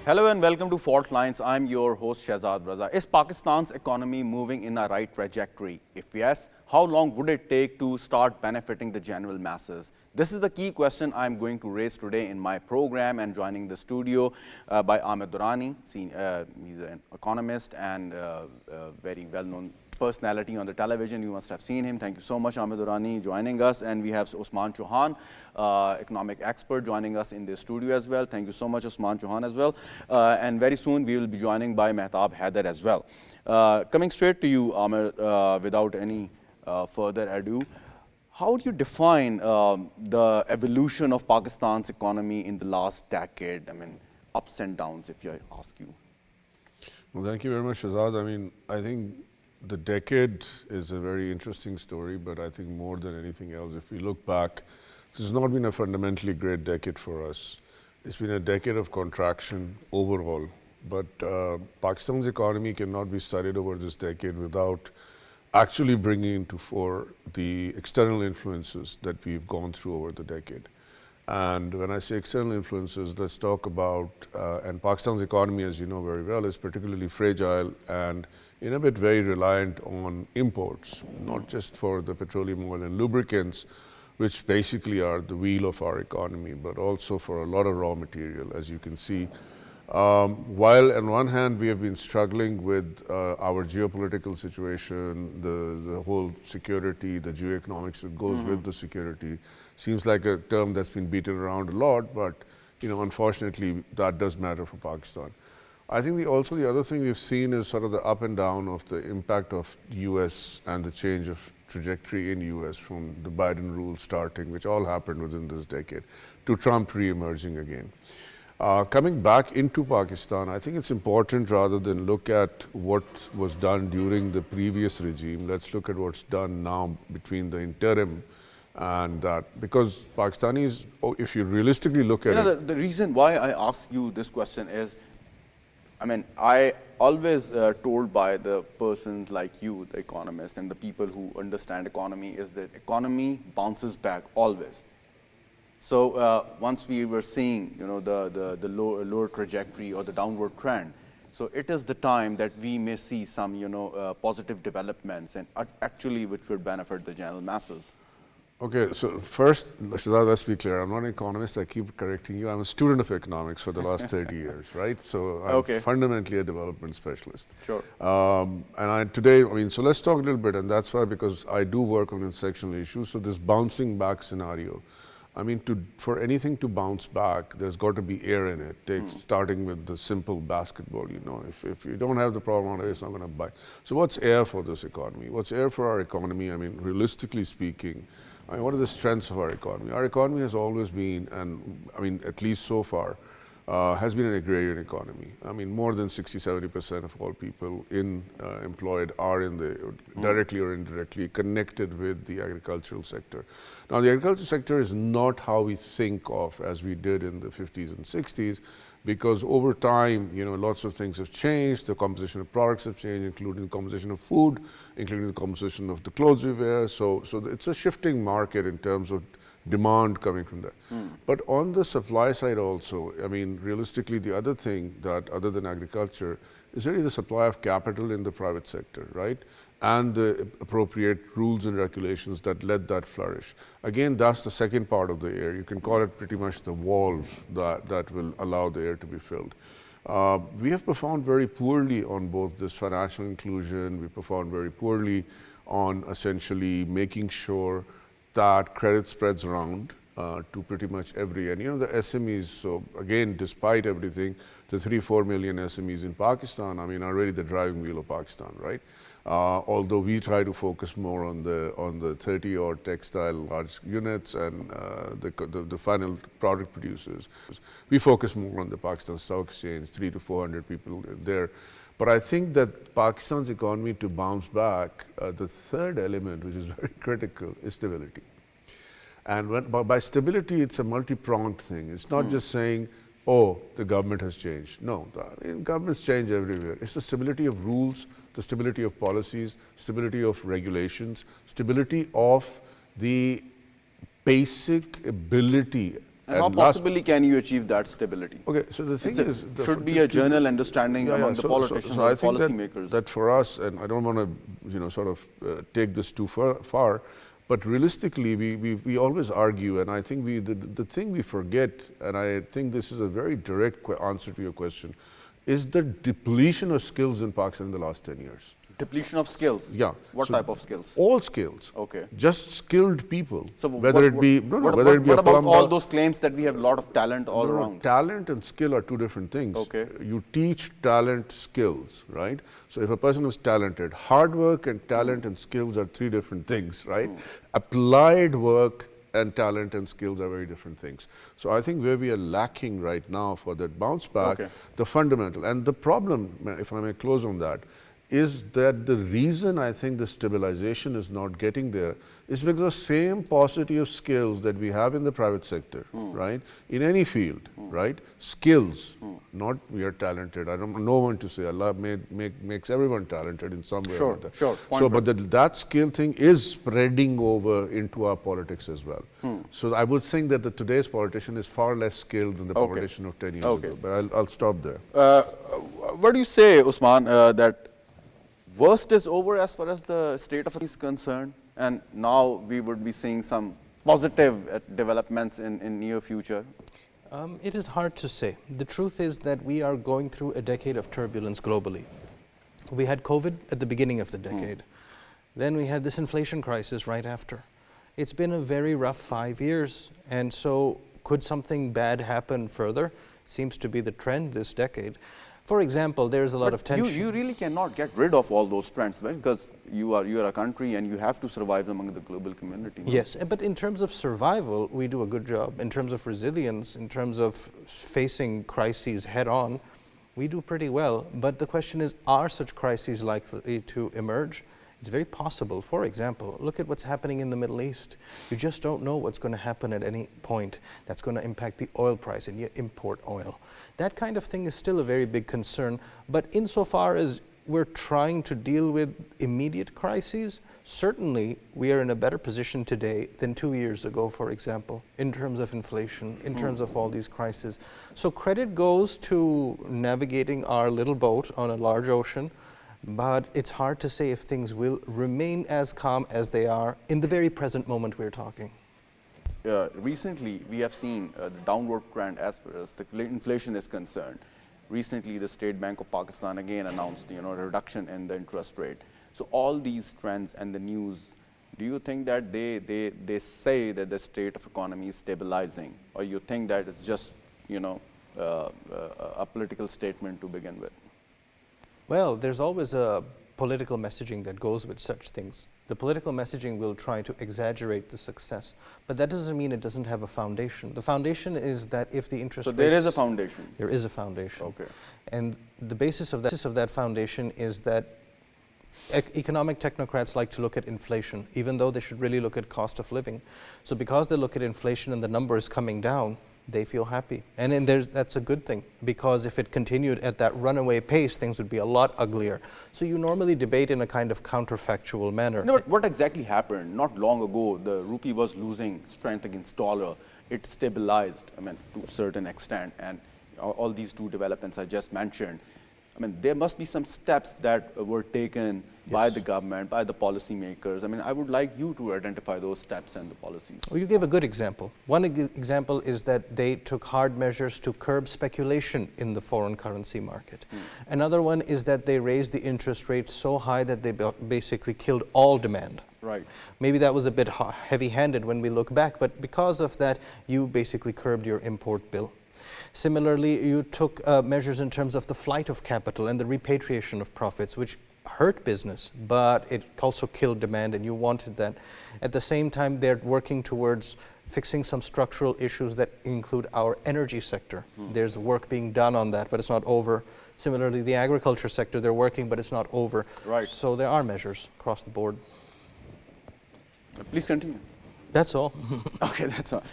Hello and welcome to Fault Lines. I'm your host Shahzad RAZA. Is Pakistan's economy moving in the right trajectory? If yes, how long would it take to start benefiting the general masses? This is the key question I'm going to raise today in my program, and joining the studio by DURRANI. He's an economist and very well-known personality on the television. You must have seen him. Thank you so much, DURRANI, joining us. And we have USMAN CHAUHAN, economic expert, joining us in the studio as well. Thank you so much, USMAN CHAUHAN, as well. And very soon we will be joining by MEHTAB HAIDER as well. Coming straight to you, AMER, without any further ado, how do you define the evolution of Pakistan's economy in the last decade? I mean, ups and downs, if I ask you. Well, thank you very much, Shahzad. I mean, I think the decade is a very interesting story, but I think more than anything else, if we look back, this has not been a fundamentally great decade for us. It's been a decade of contraction overall, but Pakistan's economy cannot be studied over this decade without actually bringing into fore the external influences that we've gone through over the decade. And when I say external influences, let's talk about, and Pakistan's economy, as you know very well, is particularly fragile and in a bit very reliant on imports, not just for the petroleum, oil and lubricants, which basically are the wheel of our economy, but also for a lot of raw material, as you can see. While on one hand we have been struggling with our geopolitical situation, the whole security, the geoeconomics that goes with the security, seems like a term that's been beaten around a lot, but unfortunately that does matter for Pakistan. I think also the other thing we've seen is sort of the up and down of the impact of US and the change of trajectory in US from the Biden rule starting, which all happened within this decade, to Trump re-emerging again. Coming back into Pakistan, I think it's important, rather than look at what was done during the previous regime, let's look at what's done now between the interim and that, because Pakistanis, if you realistically look at it. The reason why I ask you this question is, I mean, I always told by the persons like you, the economists, and the people who understand economy, is that economy bounces back always. So once we were seeing, the lower trajectory or the downward trend, so it is the time that we may see some, positive developments, and actually which would benefit the general masses. Okay, so first, Shahzad, let's be clear. I'm not an economist. I keep correcting you. I'm a student of economics for the last 30 years, right? So I'm fundamentally a development specialist. Sure. So let's talk a little bit, and that's why, because I do work on intersectional issues. So this bouncing back scenario, I mean, for anything to bounce back, there's got to be air in it. Starting with the simple basketball, if you don't have the problem on it, it's not going to bite. So what's air for this economy? What's air for our economy? I mean, realistically speaking, what are the strengths of our economy? Our economy has always been, and I mean, at least so far, has been an agrarian economy. I mean, more than 60–70% of all people employed are in the directly or indirectly connected with the agricultural sector. Now, the agricultural sector is not how we think of as we did in the 50s and 60s, because over time, lots of things have changed. The composition of products have changed, including the composition of food, including the composition of the clothes we wear. So it's a shifting market in terms of demand coming from that. But on the supply side also, I mean, realistically, the other thing that, other than agriculture, is really the supply of capital in the private sector, right? And the appropriate rules and regulations that let that flourish. Again, that's the second part of the air. You can call it pretty much the valve that will allow the air to be filled. We have performed very poorly on both this financial inclusion. We performed very poorly on essentially making sure that credit spreads around to pretty much every, and the SMEs, so again, despite everything, the 3–4 million SMEs in Pakistan, I mean, are really the driving wheel of Pakistan, right? Although we try to focus more on the 30 or textile large units and the final product producers. We focus more on the Pakistan Stock Exchange, 300 to 400 people there. But I think that Pakistan's economy to bounce back, the third element, which is very critical, is stability. And by stability, it's a multi-pronged thing. It's not just saying, oh, the government has changed. No, governments change everywhere. It's the stability of rules, the stability of policies, stability of regulations, stability of the basic ability And how possibly can you achieve that stability? Okay, so the thing is, should be a general understanding among the politicians so or I think policymakers. that for us, and I don't want to, sort of take this too far, but realistically, we always argue, and I think the thing we forget, and I think this is a very direct answer to your question, is the depletion of skills in Pakistan in the last 10 years. Depletion of skills? Yeah. What type of skills? All skills. Okay. Just skilled people. So whether it be what about all those claims that we have a lot of talent all around? Talent and skill are two different things. Okay. You teach talent skills, right? So if a person is talented, hard work and talent and skills are three different things, right? Applied work and talent and skills are very different things. So I think where we are lacking right now for that bounce back, the fundamental, and the problem, if I may close on that, is that the reason I think the stabilization is not getting there is because the same paucity of skills that we have in the private sector, right? In any field, right? Skills, not we are talented. I don't know one to say Allah makes everyone talented in some way or other. Sure. So, but that skill thing is spreading over into our politics as well. So I would think that today's politician is far less skilled than the politician of 10 years ago. But I'll stop there. What do you say, Usman, that worst is over as far as the state of is concerned, and now we would be seeing some positive developments in near future? It is hard to say. The truth is that we are going through a decade of turbulence globally. We had COVID at the beginning of the decade. Then we had this inflation crisis right after. It's been a very rough 5 years, and so could something bad happen further? Seems to be the trend this decade. For example, there's a lot of tension. You really cannot get rid of all those trends, right? Because you are a country and you have to survive among the global community. No? Yes, but in terms of survival, we do a good job. In terms of resilience, in terms of facing crises head on, we do pretty well. But the question is, are such crises likely to emerge? It's very possible. For example, look at what's happening in the Middle East. You just don't know what's going to happen at any point that's going to impact the oil price, and you import oil. That kind of thing is still a very big concern. But insofar as we're trying to deal with immediate crises, certainly we are in a better position today than 2 years ago, for example, in terms of inflation, in terms of all these crises. So credit goes to navigating our little boat on a large ocean. But it's hard to say if things will remain as calm as they are in the very present moment we're talking. Recently, we have seen the downward trend as far as the inflation is concerned. Recently, the State Bank of Pakistan again announced, a reduction in the interest rate. So all these trends and the news, do you think that they say that the state of economy is stabilizing, or you think that it's just, a political statement to begin with? Well, there's always a political messaging that goes with such things. The political messaging will try to exaggerate the success, but that doesn't mean it doesn't have a foundation. The foundation is that if the interest rates... So there is a foundation? There is a foundation. Okay. And the basis of that foundation is that economic technocrats like to look at inflation, even though they should really look at cost of living. So because they look at inflation and the number is coming down, they feel happy. And then that's a good thing, because if it continued at that runaway pace, things would be a lot uglier. So you normally debate in a kind of counterfactual manner. No, but what exactly happened? Not long ago, the rupee was losing strength against dollar. It stabilized, to a certain extent, and all these two developments I just mentioned. There must be some steps that were taken by the government, by the policymakers. I would like you to identify those steps and the policies. Well, you gave a good example. One example is that they took hard measures to curb speculation in the foreign currency market. Another one is that they raised the interest rate so high that they basically killed all demand. Right. Maybe that was a bit heavy-handed when we look back, but because of that, you basically curbed your import bill. Similarly, you took measures in terms of the flight of capital and the repatriation of profits, which hurt business, but it also killed demand, and you wanted that. At the same time, they're working towards fixing some structural issues that include our energy sector. There's work being done on that, but it's not over. Similarly, the agriculture sector, they're working, but it's not over. Right. So there are measures across the board. Please continue. That's all. Okay, that's all.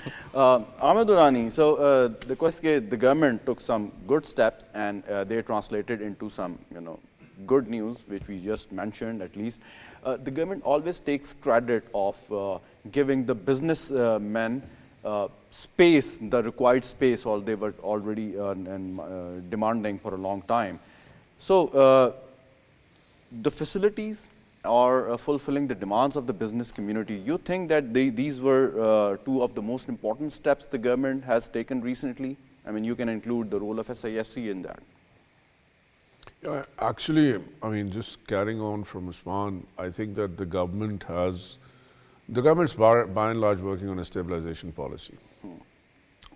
Ahmed Durrani, so the question is, the government took some good steps and they translated into some, good news, which we just mentioned at least. The government always takes credit of giving the businessmen space, the required space, or they were already demanding for a long time. So the facilities are fulfilling the demands of the business community. You think that these were two of the most important steps the government has taken recently? I mean, you can include the role of SIFC in that. Yeah, actually, I mean, just carrying on from Usman, I think that the government's by and large working on a stabilization policy.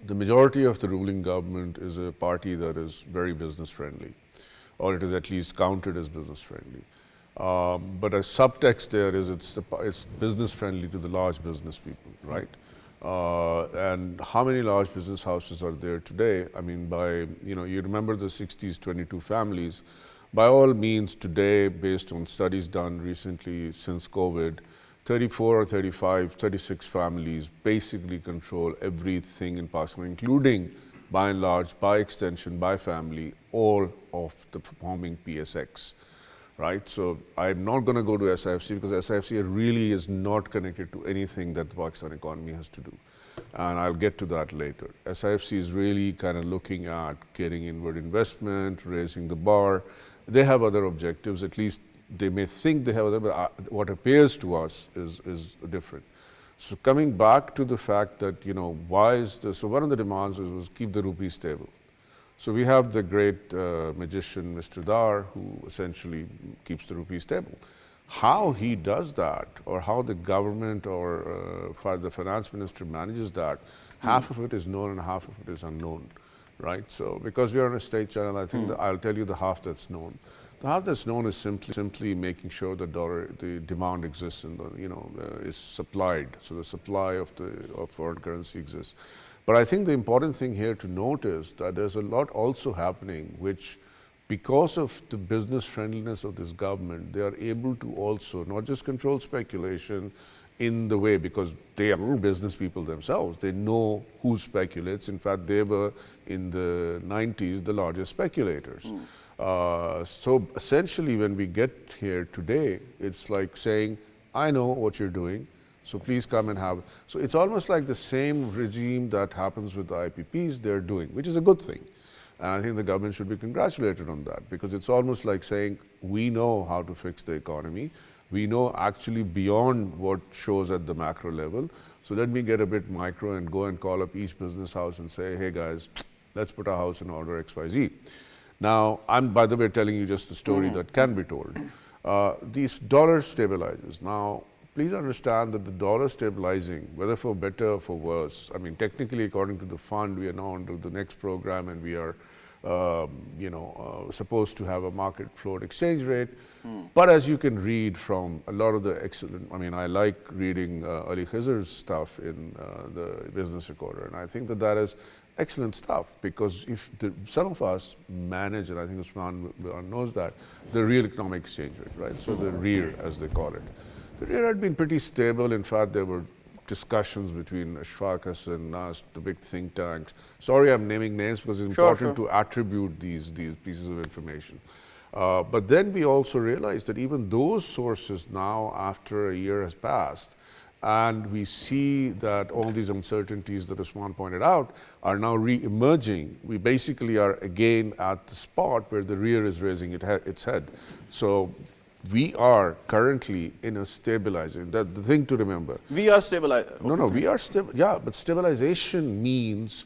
The majority of the ruling government is a party that is very business friendly, or it is at least counted as business friendly. But a subtext there is it's business friendly to the large business people, right? And how many large business houses are there today? I mean, you remember the 60s, 22 families. By all means, today, based on studies done recently since COVID, 34 or 35, 36 families basically control everything in Pakistan, including, by and large, by extension, by family, all of the performing PSX. Right, so I'm not going to go to SIFC because SIFC really is not connected to anything that the Pakistan economy has to do, and I'll get to that later. SIFC is really kind of looking at getting inward investment, raising the bar. They have other objectives, at least they may think they have other, but what appears to us is different. So coming back to the fact that, why is this? So one of the demands was keep the rupee stable. So we have the great magician, Mr. Dar, who essentially keeps the rupee stable. How he does that, or how the government or the finance minister manages that, half of it is known and half of it is unknown, right? So because we are on a state channel, I think that I'll tell you the half that's known. The half that's known is simply making sure that the demand exists and is supplied. So the supply of foreign currency exists. But I think the important thing here to note is that there's a lot also happening which, because of the business friendliness of this government, they are able to also not just control speculation in the way, because they are business people themselves. They know who speculates. In fact, they were in the 90s the largest speculators. So essentially when we get here today, it's like saying, I know what you're doing. So please come and have. So it's almost like the same regime that happens with the IPPs they're doing, which is a good thing. And I think the government should be congratulated on that, because it's almost like saying, we know how to fix the economy. We know actually beyond what shows at the macro level. So let me get a bit micro and go and call up each business house and say, hey guys, let's put our house in order XYZ. Now, I'm, by the way, telling you just the story that can be told. These dollar stabilizers. Now, please understand that the dollar stabilizing, whether for better or for worse, I mean, technically, according to the fund, we are now under the next program and we are, supposed to have a market floor exchange rate. But as you can read from a lot of the excellent, I mean, I like reading Ali Khizr's stuff in the Business Recorder, and I think that that is excellent stuff, because if some of us manage, and I think Usman knows that, the real economic exchange rate, right? So the REER, as they call it. The REER had been pretty stable. In fact, there were discussions between Ashfaq and us, the big think tanks. Sorry, I'm naming names because it's important to attribute these pieces of information. But then we also realized that even those sources now, after a year has passed, and we see that all these uncertainties that Usman pointed out are now re-emerging. We basically are again at the spot where the REER is raising its head. So we are currently in a stabilizing, the thing to remember. We are stabilized. Okay, no, we are yeah, but stabilization means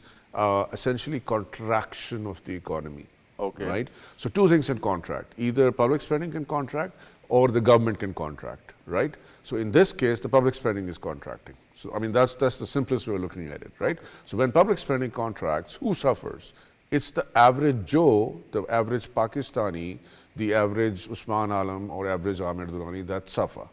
essentially contraction of the economy. Okay. Right? So two things can contract. Either public spending can contract or the government can contract, right? So in this case, the public spending is contracting. So I mean, that's the simplest way of looking at it, right? So when public spending contracts, who suffers? It's the average Joe, the average Pakistani, the average Usman Alam or average Ahmed Durrani that suffer.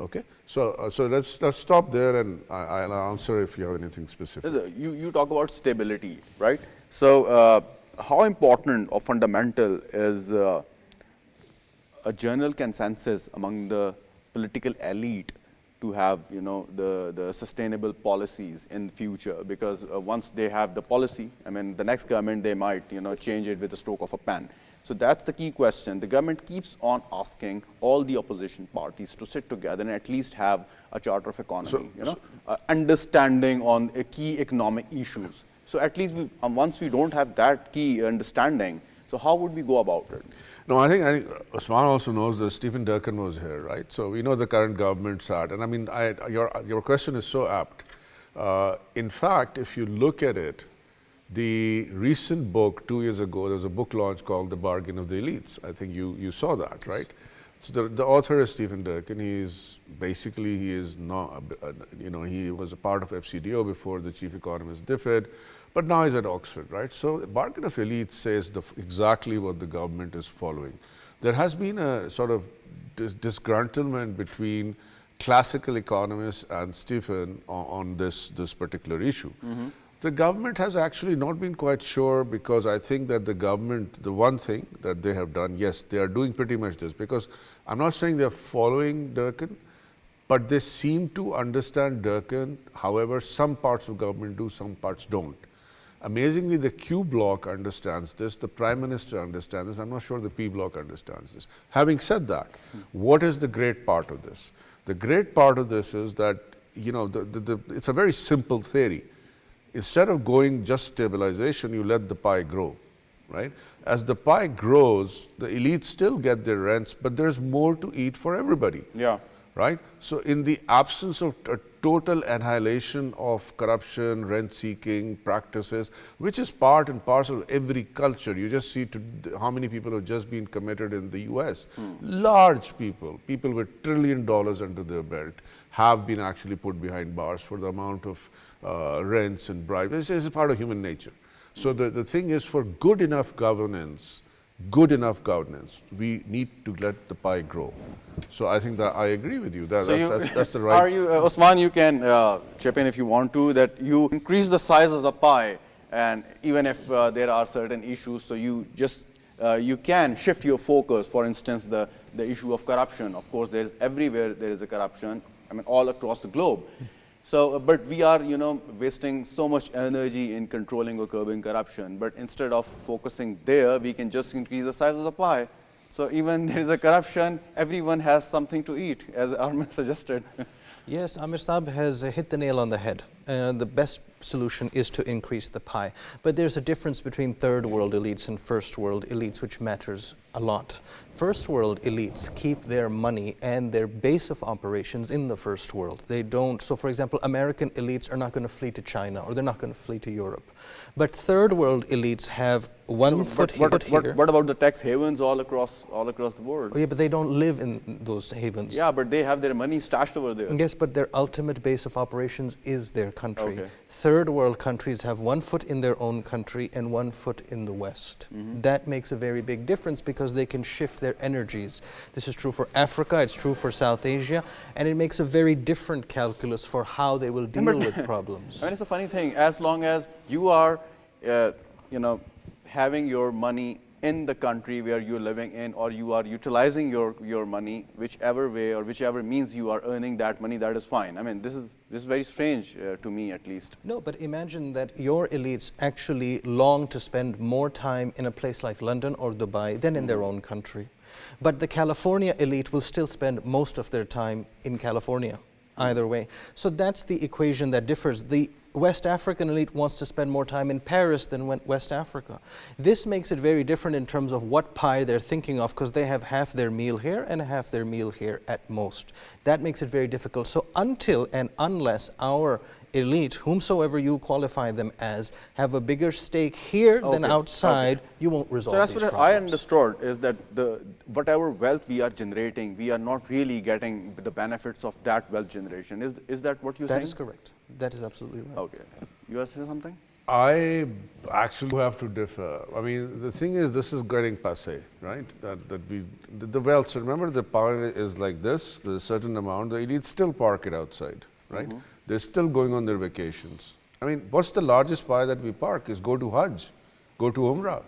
Okay, so let's stop there, and I'll answer if you have anything specific. You talk about stability, right? So how important or fundamental is a general consensus among the political elite to have, the sustainable policies in the future? Because once they have the policy, I mean, the next government, they might, change it with the stroke of a pen. So that's the key question. The government keeps on asking all the opposition parties to sit together and at least have a charter of economy, understanding on key economic issues. So at least once we don't have that key understanding, so how would we go about it? No, I think Usman also knows that Stephen Durkin was here, right? So we know the current government's at, and I mean, your question is so apt. In fact, if you look at it, the recent book 2 years ago, there was a book launch called The Bargain of the Elites. I think you saw that, right? So the author is Stephen Durkin. He is not, he was a part of FCDO before the chief economist differed, but now he's at Oxford, right? So the Bargain of Elites says exactly what the government is following. There has been a sort of disgruntlement between classical economists and Stephen on this particular issue. The government has actually not been quite sure, because I think that the government, the one thing that they have done, yes, they are doing pretty much this, because I'm not saying they're following Durkin, but they seem to understand Durkin. However, some parts of government do, some parts don't. Amazingly, the Q bloc understands this, the Prime Minister understands this, I'm not sure the P bloc understands this. Having said that, what is the great part of this? The great part of this is that, it's a very simple theory. Instead of going just stabilization, you let the pie grow, right? As the pie grows, the elites still get their rents, but there's more to eat for everybody. Yeah. Right? So in the absence of a total annihilation of corruption, rent-seeking practices, which is part and parcel of every culture. You just see how many people have just been committed in the US. Large people with $1 trillion under their belt, have been actually put behind bars for the amount of rents and bribes. It's a part of human nature. So the thing is, for good enough governance, we need to let the pie grow. So I think that I agree with you. That's the right. Are you, Usman, you can chip in if you want to, that you increase the size of the pie, and even if there are certain issues, so you just you can shift your focus. For instance, the issue of corruption. Of course, everywhere there is a corruption. I mean, all across the globe. So, but we are, wasting so much energy in controlling or curbing corruption. But instead of focusing there, we can just increase the size of the pie. So even there is a corruption, everyone has something to eat, as Ahmed suggested. Yes, Amir Saab has hit the nail on the head. The best solution is to increase the pie. But there's a difference between third world elites and first world elites, which matters a lot. First world elites keep their money and their base of operations in the first world. They don't, so for example, American elites are not going to flee to China, or they're not going to flee to Europe. But third world elites have one foot here. What about the tax havens all across the world? Oh, yeah, but they don't live in those havens. Yeah, but they have their money stashed over there. Yes, but their ultimate base of operations is their country. Okay. Third world countries have one foot in their own country and one foot in the West. That makes a very big difference, because they can shift their energies. This is true for Africa, it's true for South Asia, and it makes a very different calculus for how they will deal with problems. And it's a funny thing, as long as you are, having your money in the country where you're living in, or you are utilizing your money, whichever way or whichever means you are earning that money, that is fine. I mean, this is very strange to me, at least. No, but imagine that your elites actually long to spend more time in a place like London or Dubai than in their own country. But the California elite will still spend most of their time in California, either way. So that's the equation that differs. The West African elite wants to spend more time in Paris than West Africa. This makes it very different in terms of what pie they're thinking of, because they have half their meal here and half their meal here at most. That makes it very difficult. So until and unless our elite, whomsoever you qualify them as, have a bigger stake here than outside, you won't resolve these problems. So that's what I understood, is that whatever wealth we are generating, we are not really getting the benefits of that wealth generation. Is that what you're saying? That is correct. That is absolutely right. Okay. You are saying something? I actually have to differ. I mean, the thing is, this is getting passé, right? The wealth, so remember, the power is like this, there's a certain amount, the elites still park it outside, right? They're still going on their vacations. I mean, what's the largest pie that we park is go to Hajj, go to Umrah.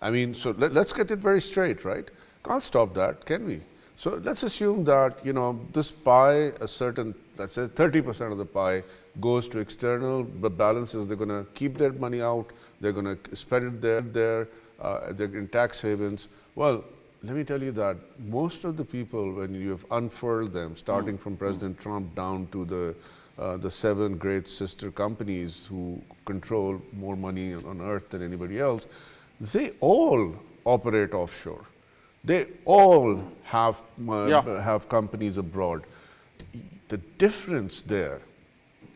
I mean, so let's get it very straight, right? Can't stop that, can we? So let's assume that, this pie, a certain, let's say 30% of the pie goes to external, the balance is they're going to keep their money out, they're going to spend it there. they're in tax havens. Well, let me tell you that most of the people, when you have unfurled them, starting from President Trump down to the 7 great sister companies who control more money on earth than anybody else, they all operate offshore. They all have companies abroad. The difference there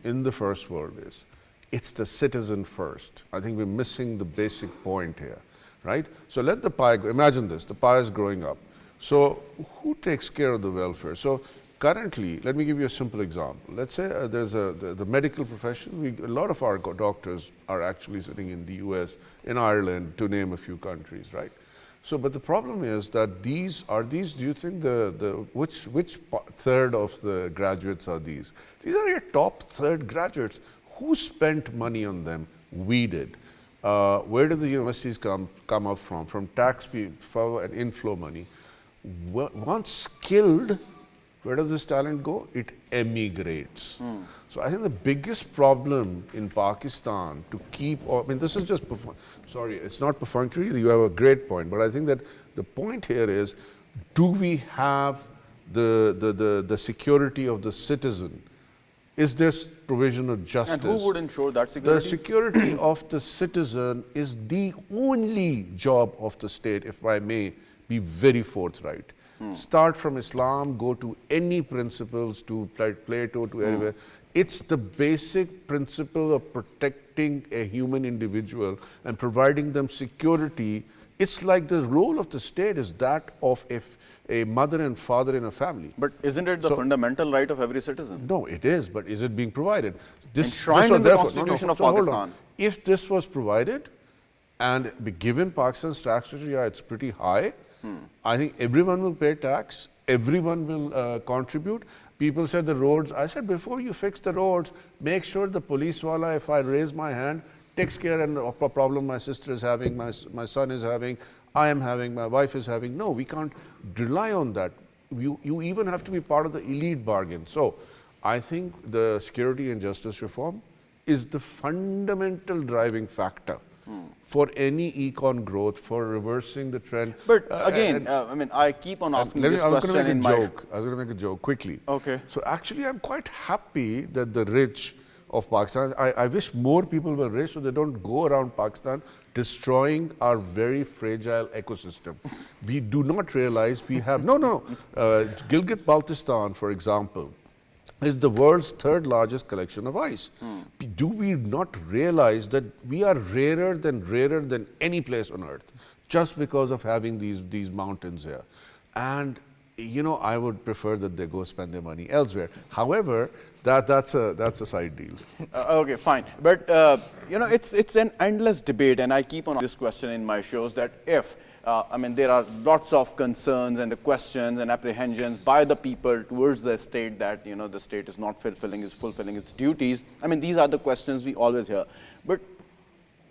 in the first world is it's the citizen first. I think we're missing the basic point here, right? So let the pie go. Imagine this, the pie is growing up. So who takes care of the welfare? So currently, let me give you a simple example. Let's say there's the medical profession. A lot of our doctors are actually sitting in the US, in Ireland, to name a few countries, right? So, but the problem is that do you think which third of the graduates are these? These are your top third graduates. Who spent money on them? We did. Where did the universities come up from? From tax flow and inflow money. Once skilled, where does this talent go? It emigrates. So I think the biggest problem in Pakistan to keep, this is just, sorry, it's not perfunctory, you have a great point, but I think that the point here is, do we have the security of the citizen? Is there provision of justice? And who would ensure that security? The security of the citizen is the only job of the state, if I may be very forthright. Start from Islam, go to any principles, to Plato, to everywhere. It's the basic principle of protecting a human individual and providing them security. It's like the role of the state is that of a mother and father in a family. But isn't it the fundamental right of every citizen? No, it is, but is it being provided? Enshrined in the Constitution of Pakistan. If this was provided and be given Pakistan's tax rate, yeah, it's pretty high. I think everyone will pay tax, everyone will contribute. People said the roads, I said before you fix the roads, make sure the police wala, if I raise my hand, takes care of a problem my sister is having, my son is having, I am having, my wife is having. No, we can't rely on that. You even have to be part of the elite bargain. So I think the security and justice reform is the fundamental driving factor for any econ growth, for reversing the trend. But again, I keep on asking this question in my... I was going to make a joke quickly. Okay. So actually, I'm quite happy that the rich of Pakistan, I wish more people were rich so they don't go around Pakistan destroying our very fragile ecosystem. We do not realize we have... Gilgit-Baltistan, for example, is the world's third largest collection of ice. Do we not realize that we are rarer than any place on earth just because of having these mountains here? And I would prefer that they go spend their money elsewhere. However, that's a side deal. Okay, fine. But it's an endless debate, and I keep on this question in my shows that if there are lots of concerns and the questions and apprehensions by the people towards the state that the state is not fulfilling its duties. These are the questions we always hear. But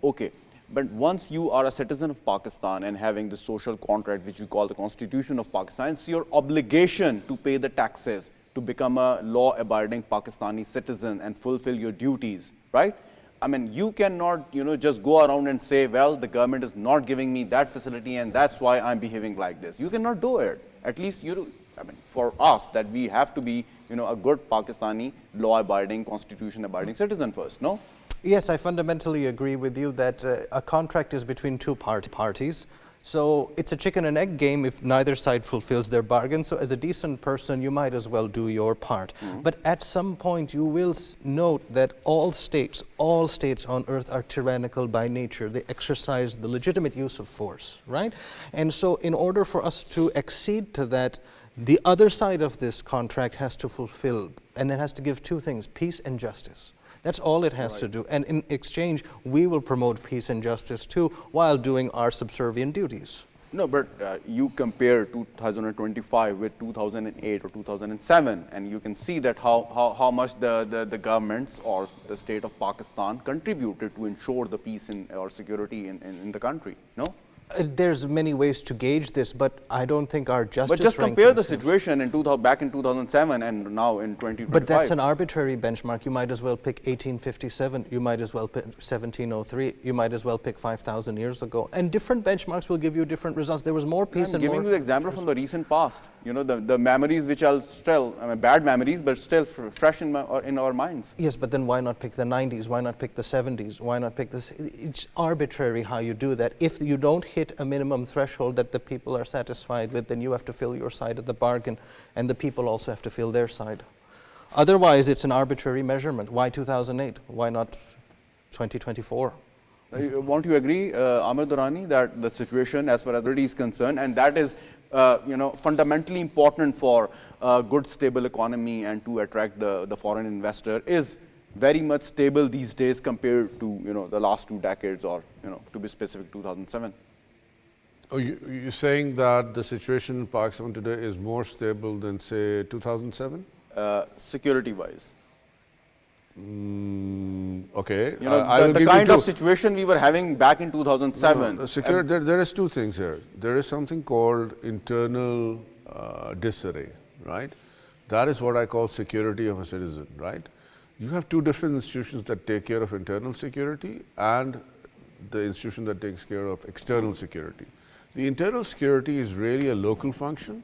okay, but once you are a citizen of Pakistan and having the social contract which we call the Constitution of Pakistan, it's your obligation to pay the taxes to become a law-abiding Pakistani citizen and fulfill your duties, right? You cannot, just go around and say, well, the government is not giving me that facility and that's why I'm behaving like this. You cannot do it. At least for us, that we have to be, a good Pakistani law-abiding, constitution-abiding citizen first, no? Yes, I fundamentally agree with you that a contract is between two parties. So it's a chicken and egg game if neither side fulfills their bargain. So as a decent person, you might as well do your part. But at some point, you will note that all states on earth are tyrannical by nature. They exercise the legitimate use of force, right? And so in order for us to accede to that, the other side of this contract has to fulfill, and it has to give two things, peace and justice. That's all it has to do. And in exchange, we will promote peace and justice too, while doing our subservient duties. No, but you compare 2025 with 2008 or 2007, and you can see that how much the governments or the state of Pakistan contributed to ensure the peace or security in the country, no? There's many ways to gauge this, but I don't think our justice But just compare the rankings- situation in back in 2007 and now in 2025. But that's an arbitrary benchmark. You might as well pick 1857. You might as well pick 1703. You might as well pick 5,000 years ago. And different benchmarks will give you different results. There was more peace I'm and giving more... you the example from the recent past. You know, the memories which are still, I mean, bad memories, but still fresh in our minds. Yes, but then why not pick the 90s? Why not pick the 70s? Why not pick this? It's arbitrary how you do that. If you don't hit a minimum threshold that the people are satisfied with, then you have to fill your side of the bargain, and the people also have to fill their side. Otherwise, it's an arbitrary measurement. Why 2008? Why not 2024? Won't you agree, AMER Durrani, that the situation as far as already is concerned, and that is fundamentally important for a good, stable economy and to attract the foreign investor, is very much stable these days compared to the last 2 decades, or to be specific, 2007. Oh, you're saying that the situation in Pakistan today is more stable than, say, 2007? Security-wise. Okay. The kind of situation we were having back in 2007. There is 2 things here. There is something called internal disarray, right? That is what I call security of a citizen, right? You have 2 different institutions that take care of internal security and the institution that takes care of external security. The internal security is really a local function.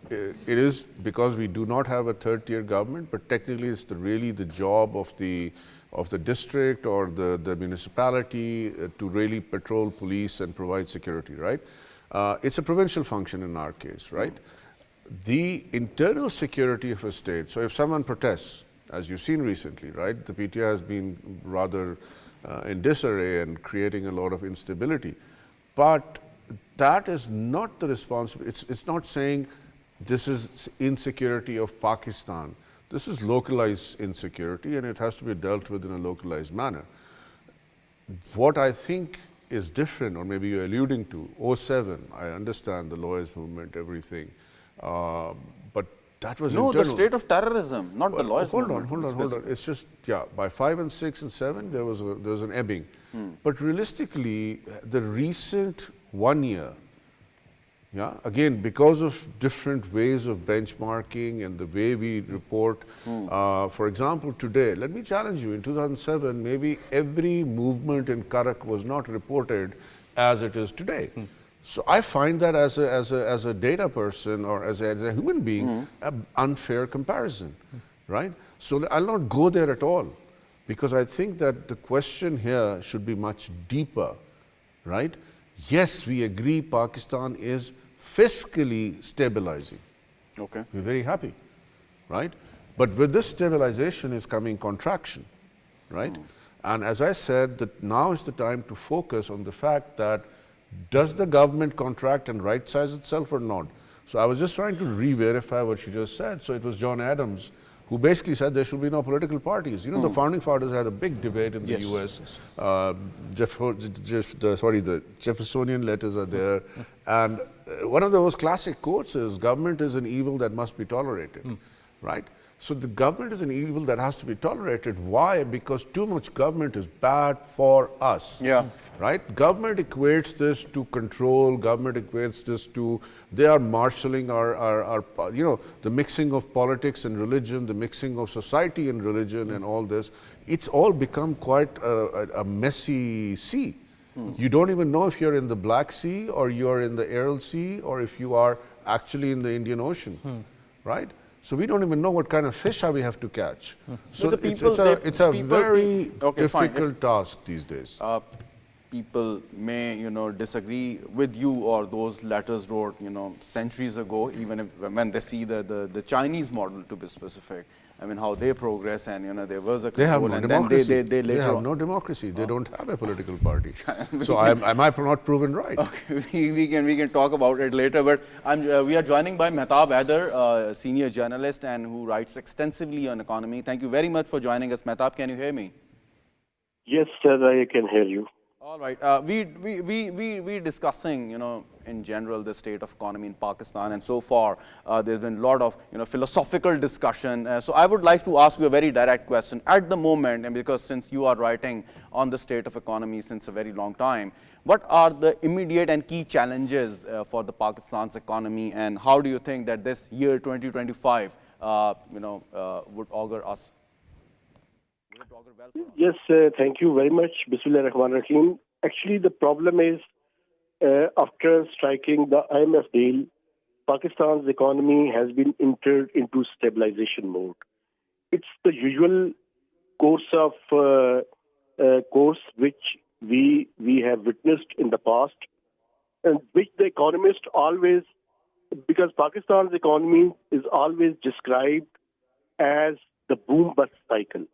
It is because we do not have a 3rd-tier government, but technically it's really the job of the district or the municipality to really patrol, police, and provide security, right? It's a provincial function in our case, right? The internal security of a state, so if someone protests, as you've seen recently, right, the PTI has been rather in disarray and creating a lot of instability, but that is not the responsibility. It's not saying this is insecurity of Pakistan. This is localized insecurity, and it has to be dealt with in a localized manner. What I think is different, or maybe you're alluding to, 07, I understand the lawyers' movement, everything, but that was No, internal. the state of terrorism, not the lawyers' Hold movement. on. It's just, by 5 and 6 and 7, there was an ebbing. But realistically, the recent 1 year, again, because of different ways of benchmarking and the way we report, for example, today, let me challenge you, in 2007, maybe every movement in Karak was not reported as it is today. So I find that as a data person or as a human being, an unfair comparison, right? So I'll not go there at all, because I think that the question here should be much deeper, right? Yes, we agree Pakistan is fiscally stabilizing. Okay. We're very happy, right? But with this stabilization is coming contraction, right? And as I said, that now is the time to focus on the fact that does the government contract and right size itself or not? So I was just trying to re-verify what you just said. So it was John Adams who basically said there should be no political parties. The founding fathers had a big debate in the US. The Jeffersonian letters are there. And one of the most classic quotes is, government is an evil that must be tolerated, right? So the government is an evil that has to be tolerated. Why? Because too much government is bad for us. Yeah. Right? Government equates this to control, government equates this to, they are marshalling our the mixing of politics and religion, the mixing of society and religion and all this. It's all become quite a messy sea. You don't even know if you're in the Black Sea or you're in the Aral Sea or if you are actually in the Indian Ocean, right? So we don't even know what kind of fish we have to catch. So it's a very difficult task these days. People may, disagree with you or those letters wrote, centuries ago, even when they see the Chinese model, to be specific. I mean, how they progress and, there was a control, they have no and democracy. then they have on. no democracy. They don't have a political party. So am I not proven right? Okay, we can talk about it later, but we are joining by MEHTAB, HAIDER, senior journalist and who writes extensively on economy. Thank you very much for joining us, MEHTAB. Can you hear me? Yes, sir, I can hear you. All right. We discussing, in general, the state of economy in Pakistan, and so far there's been a lot of, philosophical discussion. So I would like to ask you a very direct question at the moment, and because since you are writing on the state of economy since a very long time, what are the immediate and key challenges for the Pakistan's economy, and how do you think that this year 2025, would augur us? Would it augur well for us? Yes, thank you very much. Bismillah ar-Rahman ar-Rahim. Actually, the problem is, after striking the IMF deal, Pakistan's economy has been entered into stabilization mode. It's the usual course of course which we have witnessed in the past, and which the economist always, because Pakistan's economy is always described as the boom-bust cycle.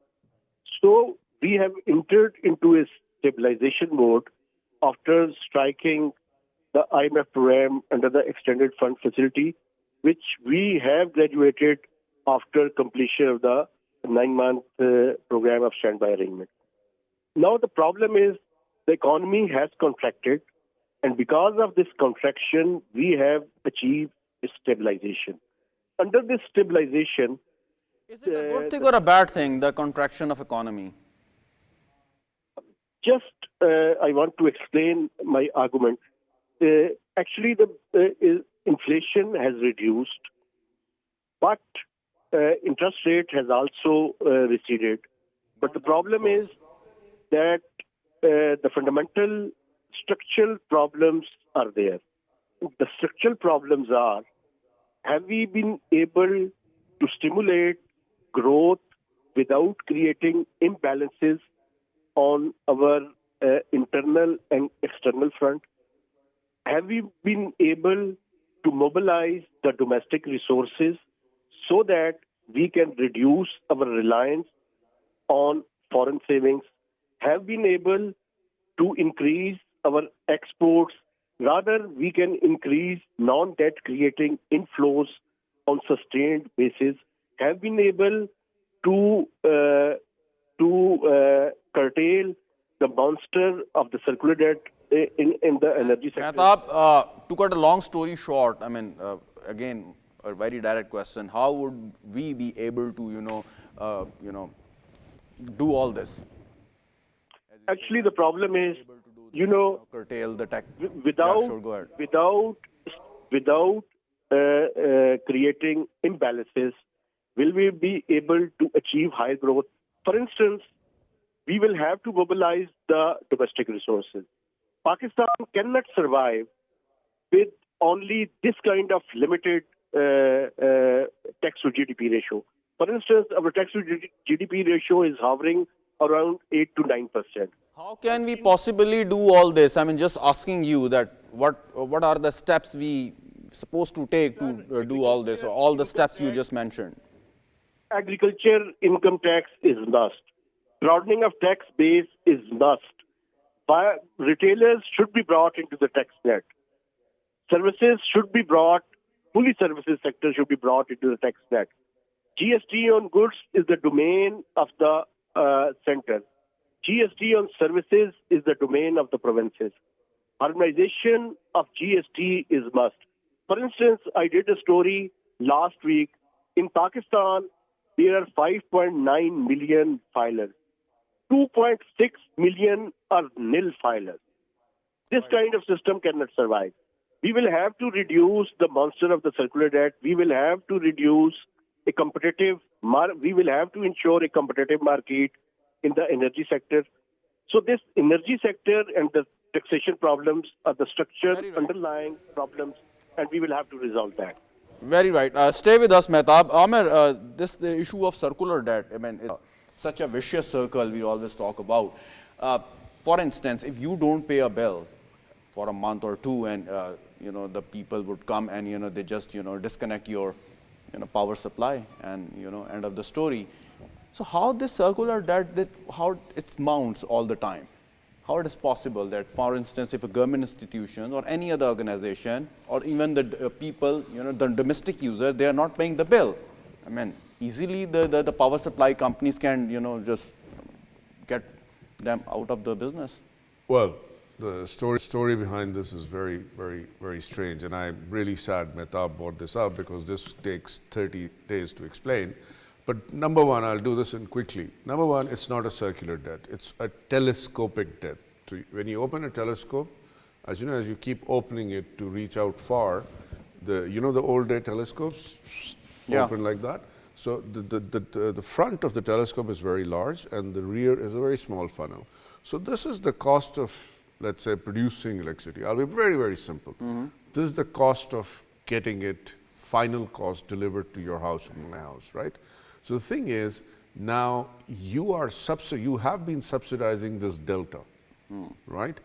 So we have entered into a stabilization mode after striking the IMF program under the Extended Fund Facility, which we have graduated after completion of the 9-month program of standby arrangement. Now the problem is the economy has contracted, and because of this contraction, we have achieved stabilization. Under this stabilization, Is it a good thing or a bad thing, the contraction of economy? just I want to explain my argument. Actually, the inflation has reduced, but interest rate has also receded. But the problem is that the fundamental structural problems are there. The structural problems are, have we been able to stimulate growth without creating imbalances on our internal and external front? Have we been able to mobilize the domestic resources so that we can reduce our reliance on foreign savings? Have been able to increase our exports? Rather, we can increase non-debt creating inflows on sustained basis. Have been able to curtail the monster of the circular debt in the energy sector. Mehtab, to cut a long story short, I mean, again, a very direct question: how would we be able to, do all this? Actually, the problem is, curtail the tech. without Yeah, sure, go ahead. without creating imbalances, will we be able to achieve high growth? For instance, we will have to mobilize the domestic resources. Pakistan cannot survive with only this kind of limited tax to GDP ratio. For instance, our tax to GDP ratio is hovering around 8 to 9%. How can we possibly do all this? I mean, just asking you that what are the steps we supposed to take to do all this, or all the steps you just mentioned? Agriculture income tax is must. Broadening of tax base is must. Retailers should be brought into the tax net. Services should be brought, fully services sector should be brought into the tax net. GST on goods is the domain of the center. GST on services is the domain of the provinces. Harmonization of GST is must. For instance, I did a story last week. In Pakistan, there are 5.9 million filers. 2.6 million are nil filers. This kind of system cannot survive. We will have to reduce the monster of the circular debt. We will have to reduce a competitive, we will have to ensure a competitive market in the energy sector. So this energy sector and the taxation problems are the structural underlying problems, and we will have to resolve that. Very right. Stay with us, Mehtab. Amer, the issue of circular debt, I mean, it's such a vicious circle we always talk about. For instance, if you don't pay a bill for a month or two, and the people would come and they just disconnect your power supply, and end of the story. So how this circular debt, how it mounts all the time? How it is possible that, for instance, if a government institution or any other organization, or even the people, the domestic user, they are not paying the bill. I mean, easily the power supply companies can, just get them out of the business. Well, the story behind this is very, very, very strange, and I'm really sad MEHTAB brought this up because this takes 30 days to explain. But number one, I'll do this in quickly. Number one, it's not a circular debt; it's a telescopic debt. So when you open a telescope, as you know, as you keep opening it to reach out far, the old day telescopes open like that. So the front of the telescope is very large, and the rear is a very small funnel. So this is the cost of, let's say, producing electricity. I'll be very, very simple. This is the cost of getting it, final cost delivered to your house or my house, right? So the thing is, now you have been subsidizing this delta, right?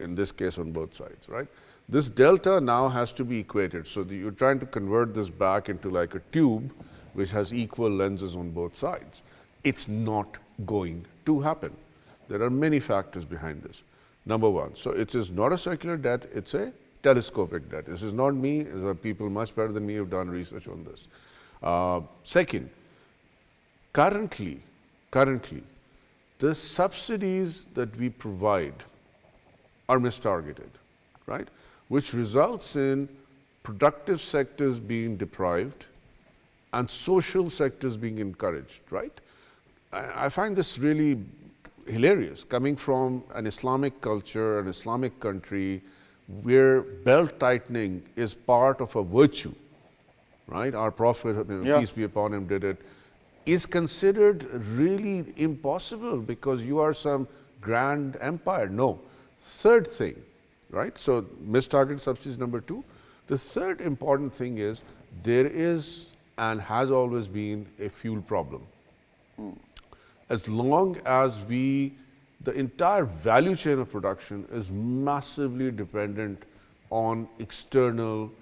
In this case, on both sides, right? This delta now has to be equated. So you're trying to convert this back into like a tube which has equal lenses on both sides. It's not going to happen. There are many factors behind this. Number one, so it is not a circular debt, it's a telescopic debt. This is not me, there are people much better than me who have done research on this. Second, currently, the subsidies that we provide are mistargeted, right? Which results in productive sectors being deprived and social sectors being encouraged, right? I find this really hilarious, coming from an Islamic culture, an Islamic country, where belt tightening is part of a virtue, right? Our Prophet, peace be upon him, did it, is considered really impossible because you are some grand empire. No. Third thing, right? So mistargeted subsidies, number two. The third important thing is there is and has always been a fuel problem. As long as the entire value chain of production is massively dependent on external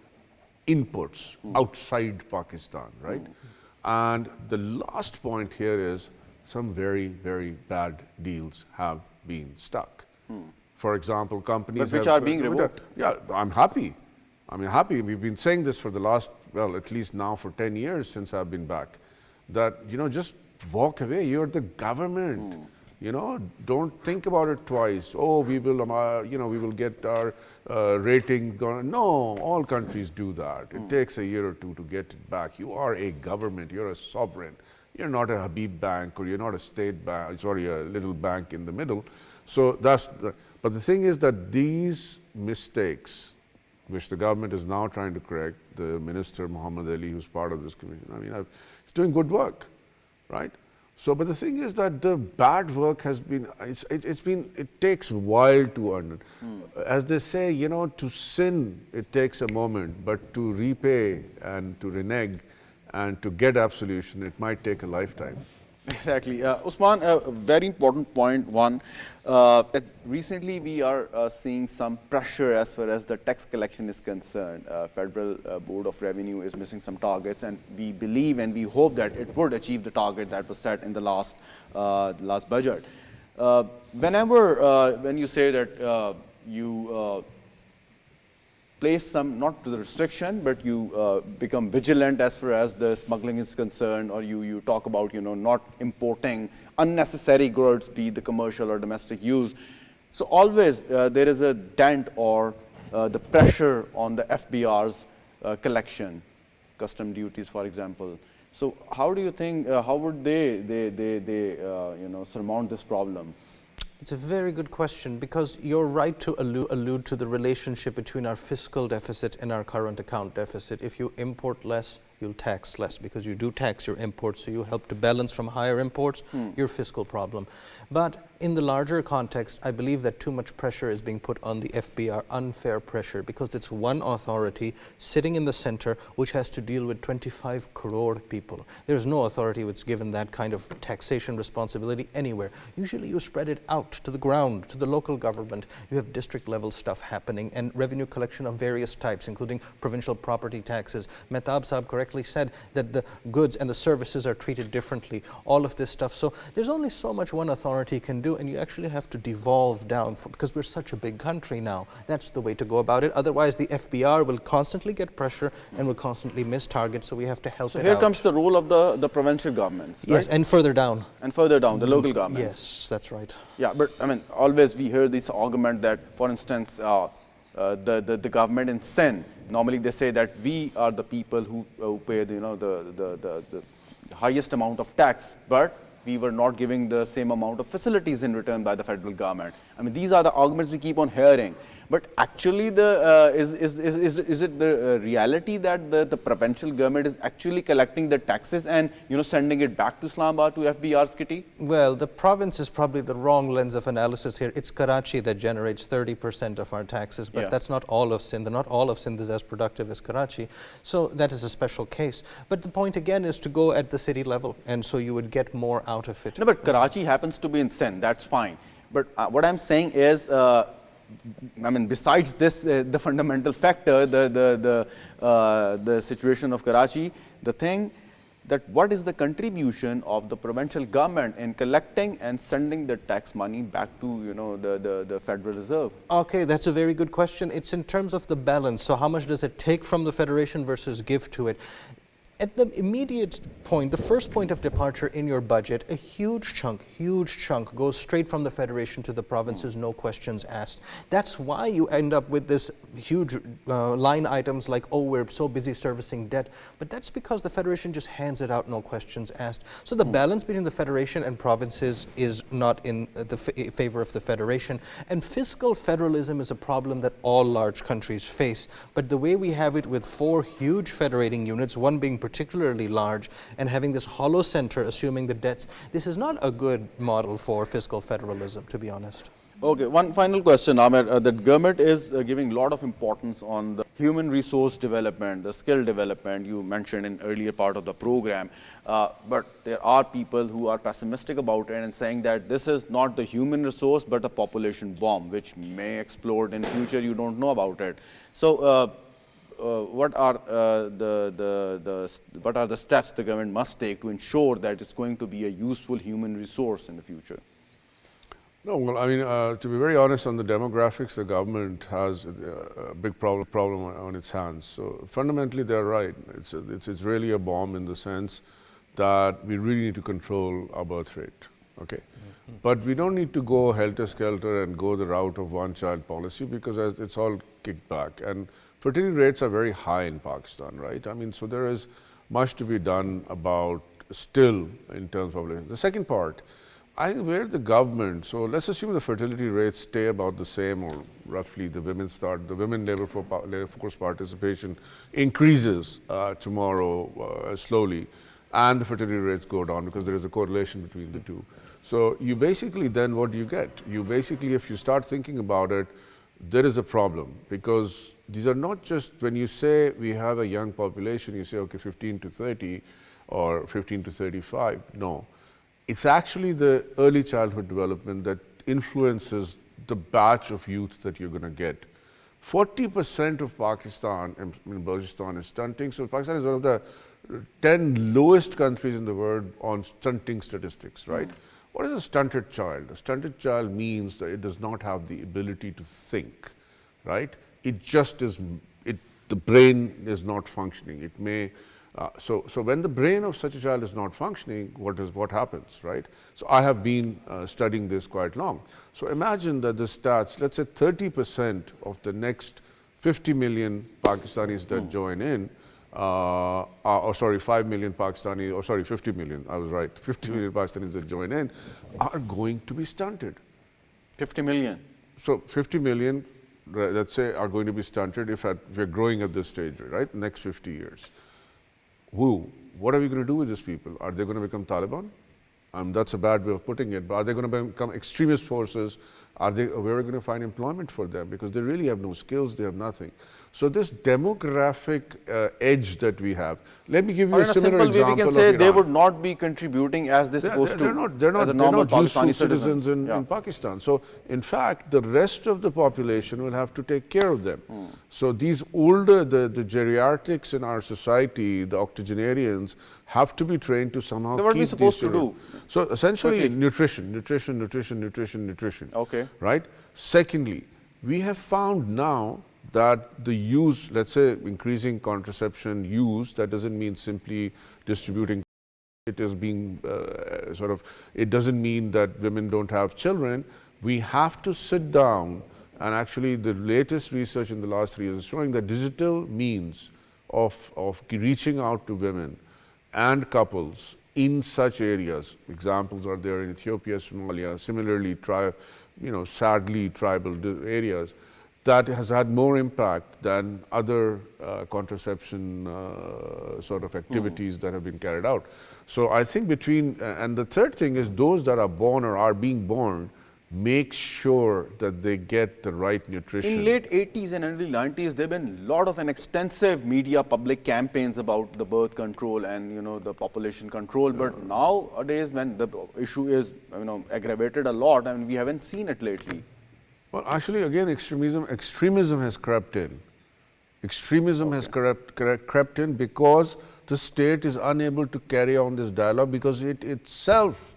inputs outside Pakistan, right? And the last point here is some very, very bad deals have been stuck. For example, companies but which are being revoked. Yeah, I'm happy. We've been saying this for the last, well, at least now for 10 years since I've been back, that, just walk away. You're the government. Don't think about it twice. Oh, we will get our rating gone. No, all countries do that. It takes a year or two to get it back. You are a government. You're a sovereign. You're not a Habib bank, or you're not a state bank, a little bank in the middle. So but the thing is that these mistakes, which the government is now trying to correct, the minister Muhammad Ali, who's part of this commission, he's doing good work, right? So, but the thing is that the bad work has been, it takes a while to earn it. As they say, to sin, it takes a moment, but to repay and to renege and to get absolution, it might take a lifetime. Exactly. Usman, a very important point, one, that recently we are seeing some pressure as far as the tax collection is concerned. Federal Board of Revenue is missing some targets, and we believe and we hope that it would achieve the target that was set in the last budget. When you say that you place some, not to the restriction, but you become vigilant as far as the smuggling is concerned, or you talk about, not importing unnecessary goods, be the commercial or domestic use. So always there is a dent or the pressure on the FBR's collection, custom duties, for example. So how do you think, how would they surmount this problem? It's a very good question, because you're right to allude to the relationship between our fiscal deficit and our current account deficit. If you import less, you'll tax less, because you do tax your imports, so you help to balance from higher imports your fiscal problem. But in the larger context, I believe that too much pressure is being put on the FBR, unfair pressure, because it's one authority sitting in the center which has to deal with 25 crore people. There's no authority which is given that kind of taxation responsibility anywhere. Usually you spread it out to the ground, to the local government. You have district level stuff happening and revenue collection of various types, including provincial property taxes. MEHTAB Saab correctly correctly said, that the goods and the services are treated differently, all of this stuff. So there's only so much one authority can do, and you actually have to devolve down because we're such a big country now. That's the way to go about it. Otherwise, the FBR will constantly get pressure and will constantly miss targets, so we have to help it out. So here comes the role of the provincial governments, Yes, right? and further down. And further down, the local governments. Yes, that's right. Yeah, but I mean, always we hear this argument that, for instance, the government in Sindh, normally they say that we are the people who pay the highest amount of tax, but we were not giving the same amount of facilities in return by the federal government. I mean, these are the arguments we keep on hearing. But actually, is it the reality that the provincial government is actually collecting the taxes and sending it back to Islamabad, to FBR's kitty? Well, the province is probably the wrong lens of analysis here. It's Karachi that generates 30% of our taxes, but that's not all of Sindh. Not all of Sindh is as productive as Karachi. So that is a special case. But the point again is to go at the city level, and so you would get more out of it. No, but Karachi happens to be in Sindh, that's fine. But what I'm saying is, I mean, besides this, the fundamental factor, the situation of Karachi, the thing that what is the contribution of the provincial government in collecting and sending the tax money back to the Federal Reserve? Okay, that's a very good question. It's in terms of the balance. So how much does it take from the Federation versus give to it? At the immediate point, the first point of departure in your budget, a huge chunk goes straight from the Federation to the provinces, no questions asked. That's why you end up with this huge line items like, oh, we're so busy servicing debt. But that's because the Federation just hands it out, no questions asked. So the balance between the Federation and provinces is not in the favor of the Federation. And fiscal federalism is a problem that all large countries face. But the way we have it with 4 huge federating units, one being particularly large, and having this hollow center assuming the debts, this is not a good model for fiscal federalism, to be honest. Okay, one final question, Amer. The government is giving a lot of importance on the human resource development, the skill development you mentioned in earlier part of the program. But there are people who are pessimistic about it and saying that this is not the human resource but a population bomb which may explode in future. You don't know about it. So what are the steps the government must take to ensure that it's going to be a useful human resource in the future? No, well, I mean, to be very honest on the demographics, the government has a big problem on its hands. So fundamentally, they're right. It's really a bomb in the sense that we really need to control our birth rate. Okay, but we don't need to go helter-skelter and go the route of one-child policy because it's all kicked back. And fertility rates are very high in Pakistan, right? I mean, so there is much to be done about still in terms of population. The second part, I think where the government, so let's assume the fertility rates stay about the same or roughly the women labor force participation increases tomorrow slowly, and the fertility rates go down because there is a correlation between the two. So you basically then what do you get? You basically, if you start thinking about it, there is a problem because these are not just, when you say we have a young population, you say, okay, 15 to 30 or 15 to 35. No, it's actually the early childhood development that influences the batch of youth that you're going to get. 40% of Pakistan and Balochistan is stunting. So Pakistan is one of the 10 lowest countries in the world on stunting statistics, right? What is a stunted child? A stunted child means that it does not have the ability to think, right? It just is, the brain is not functioning. It may, so when the brain of such a child is not functioning, what happens, right? So I have been studying this quite long. So imagine that the stats, let's say 30% of the next 50 million Pakistanis that join in, 5 million Pakistani, 50 million, I was right, 50 million Pakistanis that join in are going to be stunted. 50 million? So 50 million, let's say, are going to be stunted if we're growing at this stage, right, next 50 years. What are we going to do with these people? Are they going to become Taliban? That's a bad way of putting it, but are they going to become extremist forces where are we going to find employment for them? Because they really have no skills, they have nothing. So this demographic edge that we have, let me give you Or a in a similar simple way, example we can of say Iran. they would not be contributing as they're supposed to. They're as a not normal useful Pakistani citizens citizens. in Pakistan. So in fact, the rest of the population will have to take care of them. So these older, the geriatrics in our society, the octogenarians, have to be trained to somehow So what are keep we supposed these to do? children. So essentially Quickly. nutrition. Okay. Right? Secondly, we have found now that the use, let's say increasing contraception use, that doesn't mean simply distributing. It is being it doesn't mean that women don't have children. We have to sit down, and actually the latest research in the last 3 years is showing that digital means of reaching out to women and couples in such areas, examples are there in Ethiopia, Somalia, similarly, sadly tribal areas, that has had more impact than other contraception sort of activities that have been carried out. So I think and the third thing is those that are born or are being born, make sure that they get the right nutrition. In late 80s and early 90s, there have been a lot of extensive media public campaigns about the birth control and the population control. But nowadays, when the issue is aggravated a lot, and we haven't seen it lately. Well, actually, again, extremism has crept in. Extremism has crept in because the state is unable to carry on this dialogue, because it itself,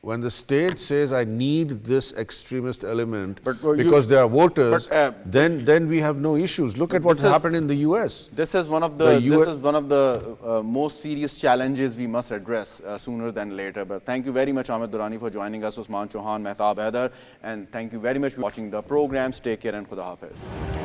when the state says, I need this extremist element because they are voters, then we have no issues. Look at what's happened in the US. This is one of the most serious challenges we must address sooner than later. But thank you very much, Ahmed Durrani, for joining us, Usman, Chauhan, Mehtab, HAIDER, and thank you very much for watching the programs. Take care and Khuda Hafiz.